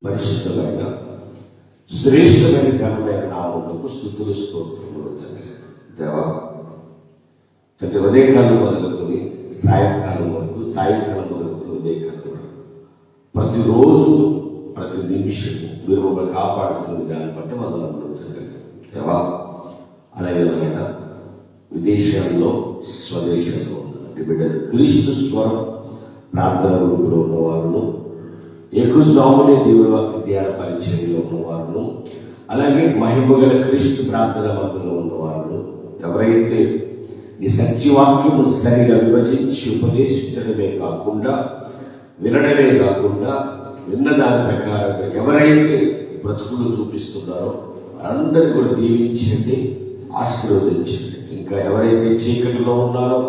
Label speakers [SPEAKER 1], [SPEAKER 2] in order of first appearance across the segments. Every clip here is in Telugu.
[SPEAKER 1] పరిశుద్ధమైన శ్రేష్టమైన ఘనమైన నామములకు స్తుతులు స్తోత్రములు తండ్రి. దేవా తండ్రి, ఉదయకాలం మొదలుకొని సాయంకాలం వరకు, సాయంకాలం మొదలుకొని ఉదయకాలం వరకు ప్రతిరోజు ప్రతి నిమిషము మీరు మమ్మల్ని కాపాడుతున్న విధానం బట్టి మొదలవుతుంది తండ్రి. దేవా అలాగే నాయన విదేశాల్లో స్వదేశంలో ఉన్న బిడ్డలు క్రీస్తు స్వరం ప్రార్థన గ్రూపులో ఉన్నవారును, ఎక్కువనే దేవుని వాక్య ధ్యాన పరిచర్యలో ఉన్నవారును, అలాగే మహిమగల క్రీస్తు ప్రార్థన మందులో ఉన్నవారును, ఎవరైతే ఈ సత్యవాక్యము సరిగా విభజించి ఉపదేశించడమే కాకుండా, వినడమే కాకుండా, విన్న దాని ప్రకారంగా ఎవరైతే బ్రతుకులు చూపిస్తున్నారో అందరినీ కూడా దీవించండి, ఆశీర్వదించండి. ఇంకా ఎవరైతే చీకటిలో ఉన్నారో,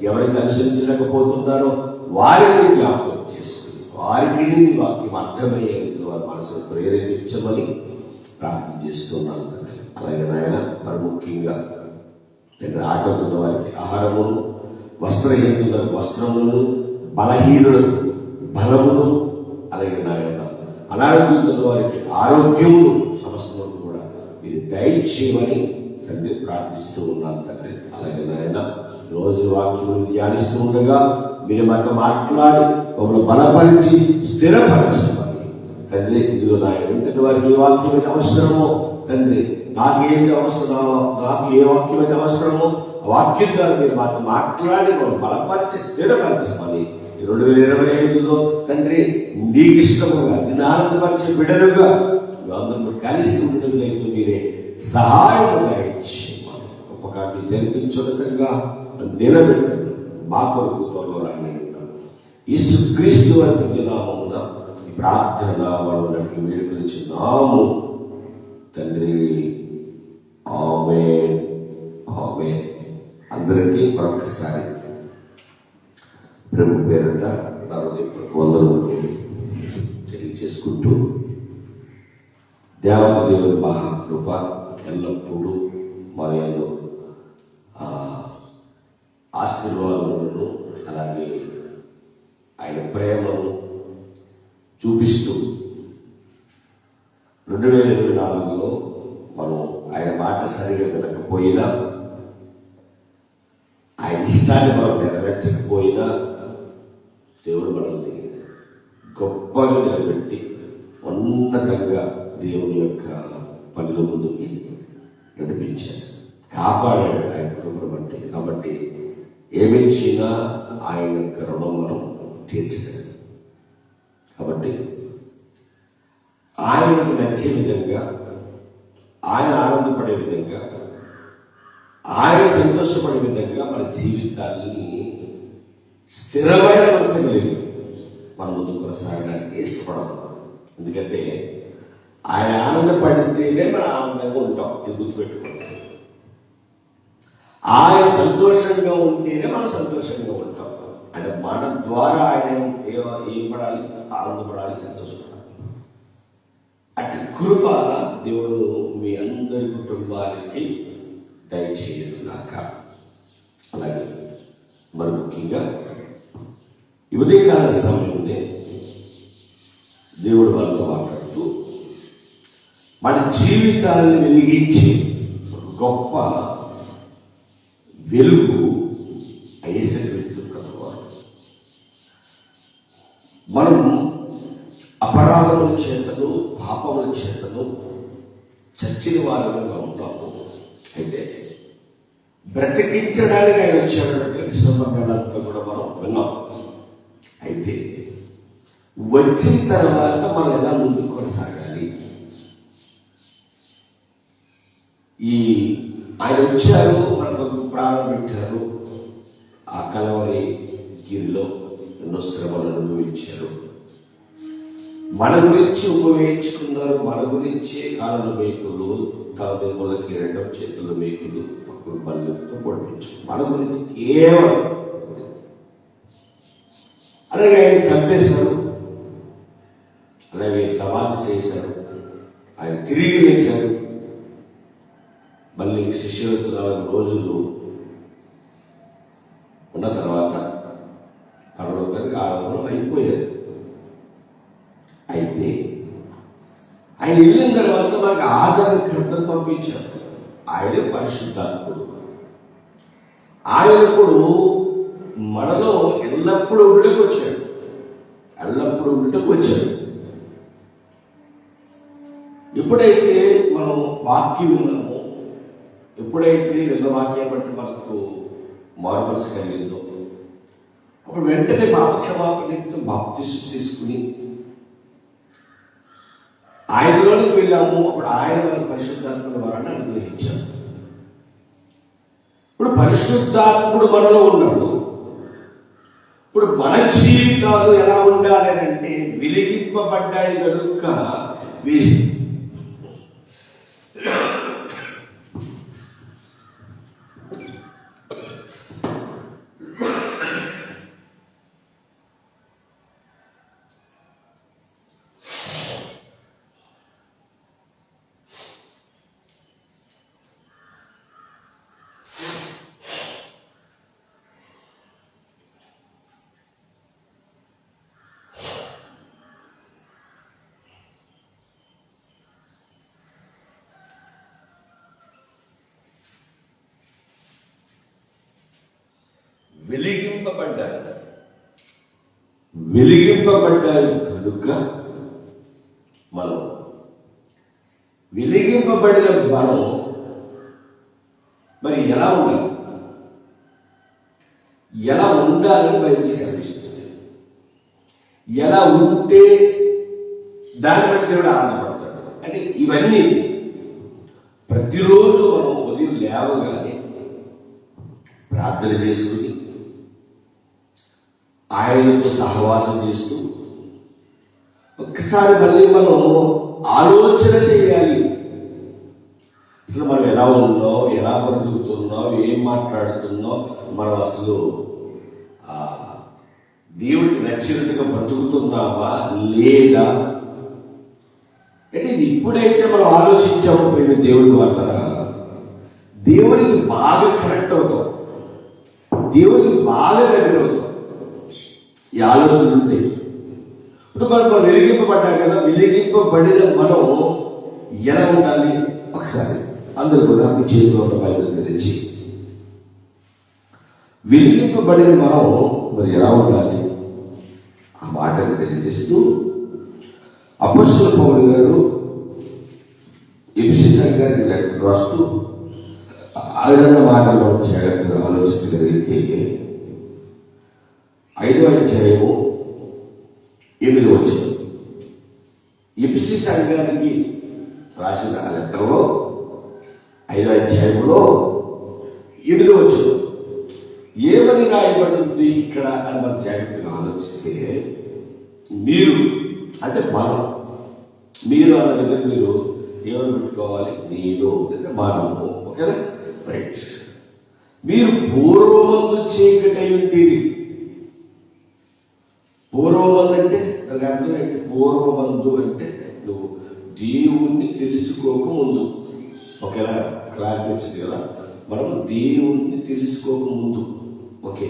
[SPEAKER 1] ఎవరైతే అనుసరించలేకపోతున్నారో వారిని జ్ఞాపకం చేసుకుని వారికి వాక్యం అర్థమయ్యే రీతిలో వారి మనసును ప్రేరేపించమని ప్రార్థన చేస్తున్నాను తండ్రి. అలాగే నాయన మరి ముఖ్యంగా తండ్రి, ఆకలితున్న వారికి ఆహారమును, వస్త్రహీనుల వస్త్రములను, బలహీనులకు బలమును, అలాగే నాయన అనారోగ్యంతో వారికి ఆరోగ్యమును సమస్తము కూడా మీరు దయచేయమని తండ్రి ప్రార్థిస్తూ ఉన్నాను తండ్రి. అలాగే నాయన రోజు వాక్యం ధ్యానిస్తూ ఉండగా మీరు మాతో మాట్లాడి మమ్మల్ని బలపరిచి స్థిరపరచమని తండ్రి. ఇదిగో నాయన వెంటనే వారికి ఏ వాక్యం అయితే అవసరమో తండ్రి, నాకేంటి అవసరం, నాకు ఏ వాక్యం అయితే అవసరమో ఆ వాక్యం ద్వారా మీరు మాతో మాట్లాడి మమ్మల్ని బలపరిచి స్థిరపరచమని 2025లో తండ్రి నీకు ఇష్టముగా నిన్ను ఆనందపరిచే బిడ్డలుగా అందరూ కలిసి ఉండేట్టు మీరే సహాయం దయచేయమని గొప్ప కార్యం జరిపించడంగా నిలబెట్టండి. మా కొరకు త్వరలో రాని యేసుక్రీస్తు వారి నామమున ఈ ప్రార్థన వాళ్ళకి వేడుకొనిచున్నాము తండ్రి. ఆమేన్, ఆమేన్. అందరికీ మరొకసారి ప్రభు పేరట నా వందనములు తెలియజేసుకుంటూ, దేవదేవుని మహాకృప ఎల్లప్పుడూ మరియు ఆశీర్వాదములను, అలాగే ఆయన ప్రేమను చూపిస్తూ 2024లో మనం ఆయన మాట సరిగా వినకపోయినా, ఆయన ఇష్టాన్ని మనం నెరవేర్చకపోయినా దేవుడు మనల్ని గొప్పగా నిలబెట్టి ఉన్నతంగా దేవుని యొక్క పనుల ముందుకి నడిపించాడు, కాపాడాడు ఆయన కృపను బట్టి. కాబట్టి ఏమిచ్చినా ఆయన యొక్క రుణం మనం తీర్చలేదు. కాబట్టి ఆయనకు నచ్చే విధంగా, ఆయన ఆనందపడే విధంగా, ఆయన సంతోషపడే విధంగా మన జీవితాన్ని స్థిరమైన మనసు కలిగి మన ముందు కొనసాగడానికి ఇష్టపడతాం. ఎందుకంటే ఆయన ఆనందపడితేనే మనం ఆనందంగా ఉంటాం. ఇది గుర్తుపెట్టుకుంటాం. ఆయన సంతోషంగా ఉంటేనే మనం సంతోషంగా ఉంటాం. అంటే మన ద్వారా ఆయన ఏం పడాలి? ఆనందపడాలి, సంతోషపడాలి. అటు కృప దేవుడు మీ అందరి కుటుంబానికి దయచేయనుగాక. అలాగే మరి ముఖ్యంగా ఈ ఉదయకాల సమయంలో దేవుడు మనతో మాట్లాడుతూ మన జీవితాన్ని వెలిగించి గొప్ప వెలుగు యేసుక్రీస్తు ప్రభువారు. మనం అపరాధముల చేతను, పాపముల చేతను చచ్చిన వారుగా ఉంటాము. అయితే బ్రతికించడానికి ఆయన వచ్చాడంటే విశ్వమంతా కూడా మనం విన్నాం. అయితే వచ్చిన తర్వాత మనం ఎలా ముందుకు కొనసాగాలి? ఆయన వచ్చారు, మనకు ప్రాణం పెట్టారు, ఆ కలవరి గిరిలో ఎన్నో శ్రమలు అనుభవించారు, మన గురించి ఉపయోగించుకున్నారు, మన గురించి కాళ్ళ మేకులు, తల కిరీటం, చేతుల మేకులు, పక్కన బల్లెలతో పొడిపించు, మన గురించి కేవలం. అలాగే ఆయన చంపేశారు, అలాగే సమాధి చేశారు, ఆయన తిరిగి లేచారు. మళ్ళీ శిష్యులతో 4 రోజులు తర్వాత పరలోకానికి ఆరోహణం అయిపోయారు. అయితే ఆయన వెళ్ళిన తర్వాత మనకి ఆదరణకర్తను పంపించారు. ఆయనే పరిశుద్ధాత్ముడు. ఆయన ఇప్పుడు మనలో ఎల్లప్పుడూ ఉండటకు వచ్చాడు. ఎప్పుడైతే మనం వాక్యం విన్నామో, ఎప్పుడైతే వెళ్ళ వాక్యం బట్టి మనకు మారుమనసు కలిగిందో, అప్పుడు వెంటనే పాపక్షమాపణతో బాప్తిసం తీసుకుని ఆయనలోనికి వెళ్ళాము. అప్పుడు ఆయన మన పరిశుద్ధాత్ముడు వలన అనుగ్రహించారు. ఇప్పుడు పరిశుద్ధాత్ముడు మనలో ఉన్నాడు. ఇప్పుడు మన జీవితాలు ఎలా ఉండాలి అంటే వెలిగింపబడ్డాయి కనుక వెలిగింపబడ్డాయి కనుక మనం వెలిగింపబడిన మనం మరి ఎలా ఉండాలని బైబిల్ సెలవిస్తుంది. ఎలా ఉంటే దాన్ని బట్టి దేవుడు ఆనందపడతాడు. అంటే ఇవన్నీ ప్రతిరోజు మనం ఉదయం లేవగానే ప్రార్థన చేసుకుని ఆయనతో సహవాసం చేస్తూ ఒక్కసారి మళ్ళీ మనం ఆలోచన చేయాలి. అసలు మనం ఎలా ఉన్నాం, ఎలా బ్రతుకుతున్నాం, ఏం మాట్లాడుతున్నాం, మనం అసలు దేవుడికి నచ్చినట్టుగా బ్రతుకుతున్నామా లేదా అంటే ఇది ఇప్పుడైతే మనం ఆలోచించకపోయిన దేవుడి వల్ల దేవుడికి బాగా కనెక్ట్ అవుతాం, దేవుడికి బాగా దగ్గర అవుతాం. ఈ ఆలోచన ఉంటే ఇప్పుడు మనం వెలిగింపబడ్డా కదా, వెలిగింపబడిన మనం ఎలా ఉండాలి ఒకసారి అందరూ కూడా మీ చేతిలో ఉన్న బైబిల్ తెరిచి వెలిగింపబడిన మనం మరి ఎలా ఉండాలి ఆ మాటను తెలియజేస్తూ అపొస్తలుల పౌలు గారు ఎఫెసీ సంఘానికి లెటర్ రాస్తూ ఆయన మాటల్లో జాగ్రత్తగా ఆలోచించగలిగితే 5వ అధ్యాయము 8వ వచనం ఎఫెసీ సంఘానికి రాసిన లెటర్లో 5వ అధ్యాయంలో 8వ వచనం ఏమని రాయబడింది ఇక్కడ అని మనం జాగ్రత్తగా ఆలోచిస్తే మీరు అంటే మనం, మీరు అన్న దగ్గర మీరు ఏమని పెట్టుకోవాలి, నేను లేదా మనము. ఓకేనా? రైట్. మీరు పూర్వమందు చీకటై ఉండేది. పూర్వమందు అంటే దానికి అర్థం ఏంటి? పూర్వమందు అంటే నువ్వు దేవుణ్ణి తెలుసుకోక ముందు. ఓకేనా? క్లారిటీ వచ్చింది కదా. మనం దేవుణ్ణి తెలుసుకోక ముందు. ఓకే,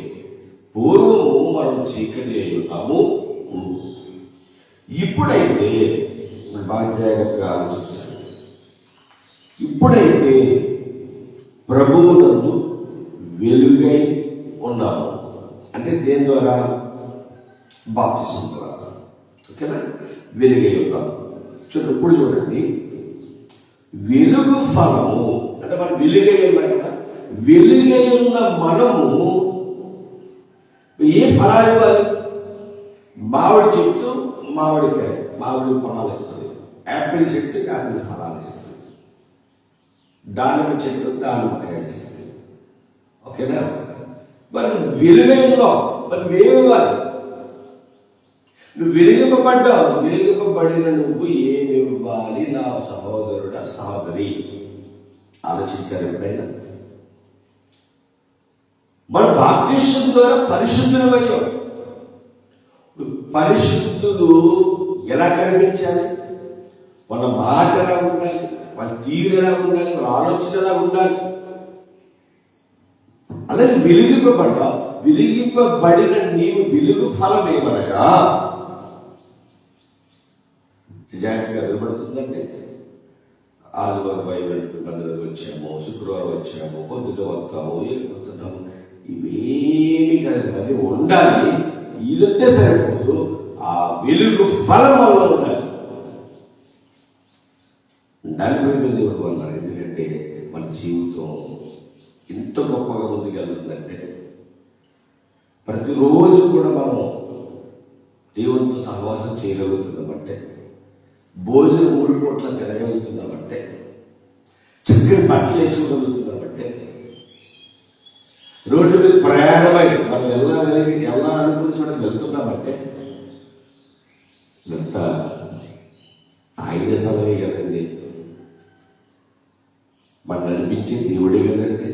[SPEAKER 1] పూర్వము మనం చీకటి అయి ఉన్నాము. ఇప్పుడైతే బాగా జాగ్రత్తగా ఆలోచించాలి. ఇప్పుడైతే ప్రభువునందు వెలుగై ఉన్నాము. అంటే దేని ద్వారా? బాప్తిసం ద్వారా. ఓకేనా? వెలుగై ఉన్నాము. ఇప్పుడు చూడండి, వెలుగు ఫలము అంటే మనం వెలుగై ఉన్నాం కదా. వెలుగై ఉన్న మనము ఏ ఫలాలు ఇవ్వాలి? మామిడి చెట్టు మామిడికాయ, మామిడి ఫలాలు ఇస్తుంది. యాపిల్ చెట్టు యాపిల్ ఫలాలు ఇస్తుంది. దానిమ్మ చెట్టు దానిమ్మకాయలు ఇస్తుంది. ఓకేనా? మరి వెలుగైలో మరి ఏమివ్వాలి? నువ్వు వెలిగింపబడ్డావు. వెలిగింపబడిన నువ్వు ఏమి ఇవ్వాలి నా సహోదరుడు సహోదరి? ఆలోచించారు ఎప్పుడైనా? మన బాప్తిసం ద్వారా పరిశుద్ధులమయ్యాం. పరిశుద్ధులు ఎలా కనిపించాలి? వాళ్ళ మాట ఎలా ఉండాలి, వాళ్ళ తీరు ఎలా ఉండాలి, వాళ్ళ ఆలోచన ఎలా ఉండాలి? అలాగే వెలిగింపబడిన నీవు వెలుగు ఫలం ఏమనగా జాగ్రత్తగా నిలబడుతుందంటే ఆదివారం బైబిల్ పండుగకు వచ్చాము, శుక్రవారం వచ్చాము, పొద్దుట వస్తాము, వెళ్ళిపోతున్నాము, ఇవేమి కాదు. అది ఉండాలి. ఇదంటే సరిపోదు, ఆ వెలుగు ఫలం వల్ల ఉండాలి. దానిపై దేవుడు అన్నారు. ఎందుకంటే మన జీవితం ఎంత గొప్పగా ముందుకెళ్తుందంటే ప్రతిరోజు కూడా మనం దేవునితో సహవాసం చేయగలుగుతున్నామంటే, భోజనం 3 పూట్ల తినగలుగుతున్నామంటే, చక్కని బట్టలు వేసుకోగలుగుతున్నామంటే, రోడ్డు మీద ప్రయాణమై మనం ఎలా అనుకుని చూడడం వెళ్తున్నామంటే ఇదంతా ఆయన సమయం కదండి. మనం నడిపించే దేవుడే కదండి.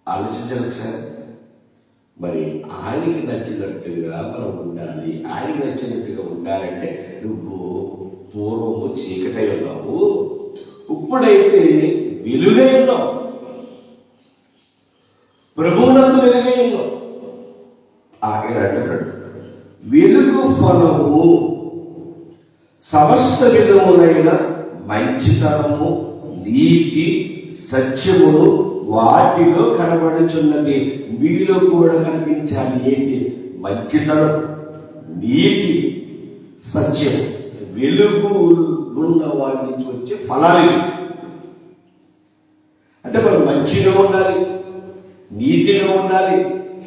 [SPEAKER 1] ఆలోచించాలి ఒకసారి. మరి ఆయనకి నచ్చినట్టుగా మనం ఉండాలి. ఆయనకి నచ్చినట్టుగా ఉండాలంటే నువ్వు పూర్వము చీకటై ఉన్నావు, ఇప్పుడైతే వెలుగై ఉన్నావు, ప్రభువునందు వెలుగై ఉన్నావు. ఆయన అంటున్నాడు, వెలుగు ఫలము సమస్త విధములైన మంచితనము, నీతి, సత్యమును వాటిలో కనబడుచున్నది. మీలో కూడా కనిపించాలి. ఏంటి? మంచితనం, నీతి, సత్యం. వెలుగు ఉన్న వాటి నుంచి వచ్చే ఫలాలు. అంటే మనం మంచిగా ఉండాలి, నీతిగా ఉండాలి,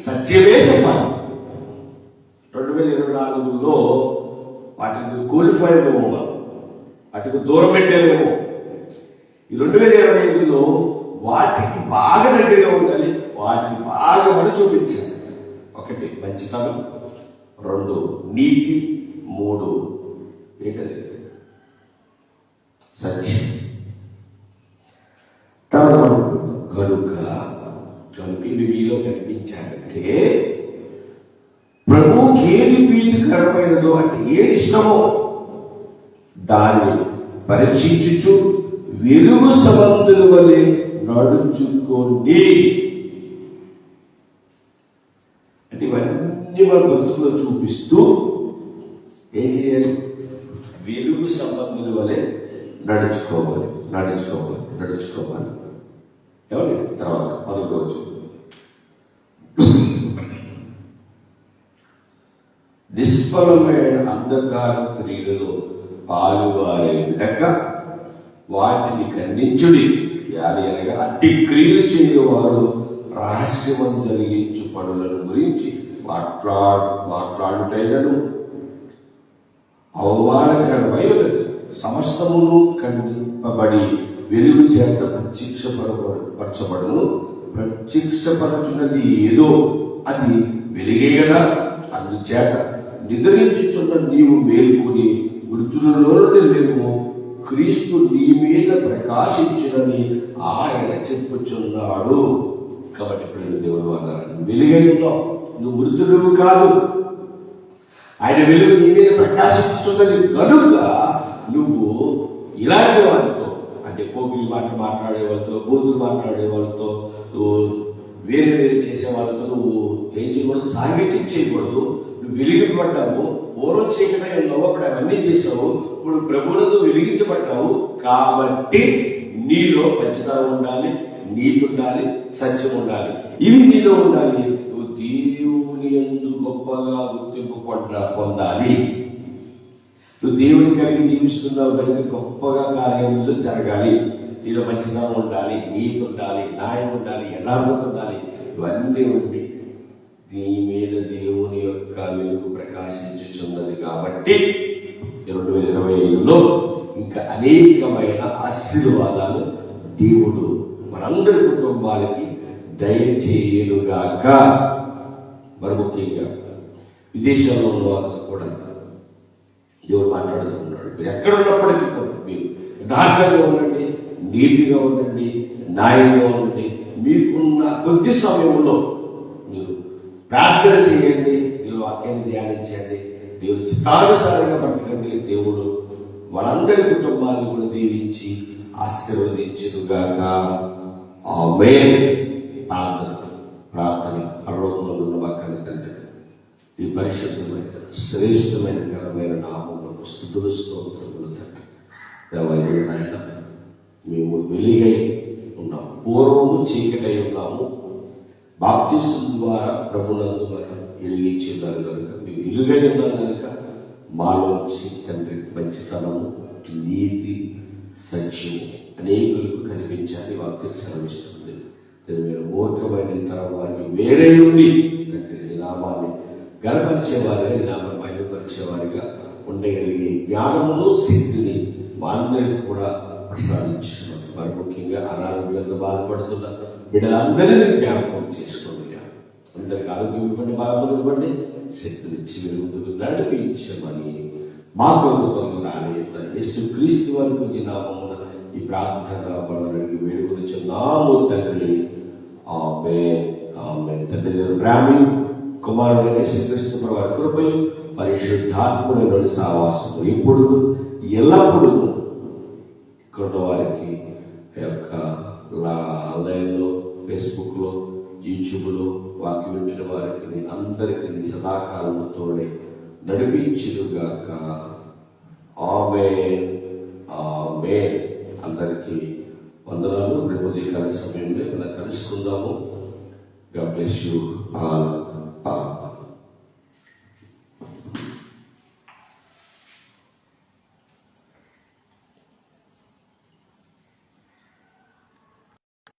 [SPEAKER 1] సత్యమే చెప్పాలి. 2024లో వాటికి కోల్పోయేమో, వాటికి దూరం పెట్టేమో. ఈ 2025లో వాటికి బాగా దగ్గరగా ఉండాలి, వాటిని బాగా మనం చూపించాలి. 1 మంచితనం, 2 నీతి, 3 ఏంటది? సత్యం. కనుక ఇవి మీలో కనిపించాలంటే ప్రభువుకి ఏది ప్రీతికరమైనదో, అంటే ఏది ఇష్టమో దాన్ని పరీక్షించుచు వెలుగు సంబంధుల వలె నడుచుకోండి. అంటే ఇవన్నీ మన బతుకులో చూపిస్తూ ఏం చేయాలి? వెలుగు సంబంధుల వలె నడుచుకోవాలి. ఎవరి తర్వాత 10వ రోజు నిష్ఫలమైన అంధకార క్రియలలో పాలువారే విడక వాటిని ఖండించుడి. అది అనగా అట్టి క్రియలు చేయవారు రహస్యము జరిగించు పనులను గురించి మాట్లాడుటైనను అవమానకరమైన సమస్తమును ఖండింపబడి వెలుగు చేత ప్రత్యక్షపరచబడును. ప్రత్యక్షపరచున్నది ఏదో అది వెలిగే కదా. అందుచేత నిద్రించుచున్న నీవు మేల్కొని మృతులలో మేము క్రీస్తు నీ మీద ప్రకాశించునని ఆయన చెప్పుచున్నాడు. కాబట్టి దేవుడు అన్నాడు, వెలుగైలో నువ్వు మృతుడు కాదు, ఆయన వెలుగు నీ మీద ప్రకాశించున్నది కనుక నువ్వు ఇలాంటి వాళ్ళతో, అంటే పోగిలి మాట్లాడే వాళ్ళతో, బూతులు మాట్లాడే వాళ్ళతో, నువ్వు వేరే చేసే వాళ్ళతో నువ్వు ఏం చేయకూడదు, సాంగత్యం చేయకూడదు. నువ్వు వెలిగింపబడ్డావు, పూర్వం చీకటై ఉన్నావు, అప్పుడు అవన్నీ చేసావు, ఇప్పుడు ప్రభువునందు వెలిగించబడ్డావు. కాబట్టి నీలో మంచితనం ఉండాలి, నీతి ఉండాలి, సత్యం ఉండాలి. ఇవి నీలో ఉండాలి. నువ్వు దేవుని యందు గొప్పగా గుర్తింపు పొందాలి. నువ్వు దేవుని కలిగి జీవిస్తున్నావు కనుక గొప్పగా కార్యములు జరగాలి. నీలో మంచితనం ఉండాలి, నీతి ఉండాలి, న్యాయం ఉండాలి, యథార్థత ఉండాలి. ఇవన్నీ ఉండి నీ మీద దేవుని యొక్క వెలుగు ప్రకాశించుచున్నది. కాబట్టి 2025లో ఇంకా అనేకమైన ఆశీర్వాదాలు దేవుడు మనందరి కుటుంబాలకి దయచేయుగాక. మరి ముఖ్యంగా విదేశాల్లో ఉన్న వాళ్ళతో కూడా దేవుడు మాట్లాడుతున్నాడు. మీరు ఎక్కడ ఉన్నప్పటికీ కూడా మీరు యథార్థంగా ఉండండి, నీతిగా ఉండండి, న్యాయంగా ఉండండి. మీకున్న కొద్ది సమయంలో మీరు ప్రార్థన చేయండి, మీరు వాక్యాన్ని ధ్యానించండి, దేవుడు చిత్తానుసారంగా బ్రతకండి. దేవుడు మనందరి కుటుంబాలను కూడా దీవించి ఆశీర్వదించుగాక. ఆమేన్. ఈ పరిశుద్ధమైన శ్రేష్టమైన ఘనమైన నామములకు స్తుతులు స్తోత్రములు తండ్రి. దేవాలయ నాయన, మేము వెలుగై ఉన్నాము, పూర్వము చీకటై ఉన్నాము. బాప్తిస్మం ద్వారా ప్రభునందు మనం వెలిగించున్నారు కనుక, మేము వెలుగై ఉన్నాం కనుక మాలోంచి తండ్రి మంచితనము, నీతి, సత్యము అనేకులకు కనిపించాలి. వాక్యం సెలవిస్తుంది. మీరు మూర్ఖమైన తరం వారికి వేరే నుండి తండ్రి నామాన్ని గణపరిచేవారిగా, నామం బయలుపరిచేవారిగా ఉండగలిగే జ్ఞానమును, శక్తిని మా అందరికీ కూడా ప్రసాదించున్నాం. మరి ముఖ్యంగా అనారోగ్యంతో బాధపడుతున్న బిడ్డలందరినీ జ్ఞాపకం చేసుకోండి. అందరికి ఆరోగ్యం ఇవ్వండి, బాధలు ఇవ్వండి, శక్తినిచ్చి వెలుగుతూ నడిపించమని మా ప్రభుత్వంలో రానియున్న యేసుక్రీస్తు వరకు ఈ నామమున ఈ ప్రార్థన బలనడిగి వేడుకొనిచున్నాము తండ్రి. ఆమేన్, ఆమేన్. తండ్రి బ్రాహ్మీ కుమారుడైన యేసుక్రీస్తు వారి కృపయు పరిశుద్ధాత్ముడైన సావాసము ఇప్పుడు ఎల్లప్పుడూ ఇక్కడ వారికి యొక్క ఆన్లైన్లో, ఫేస్బుక్లో, యూట్యూబ్లో వాక్యం వింటున్న వారికి అందరికీ సదాకాలము తోడే నడిపించుగాక. ఆమేన్, ఆమేన్. అందరికీ వందనాలు. రేపు ఉదయకాల సమయంలో ఇలా కలుసుకుందాము. God bless you all.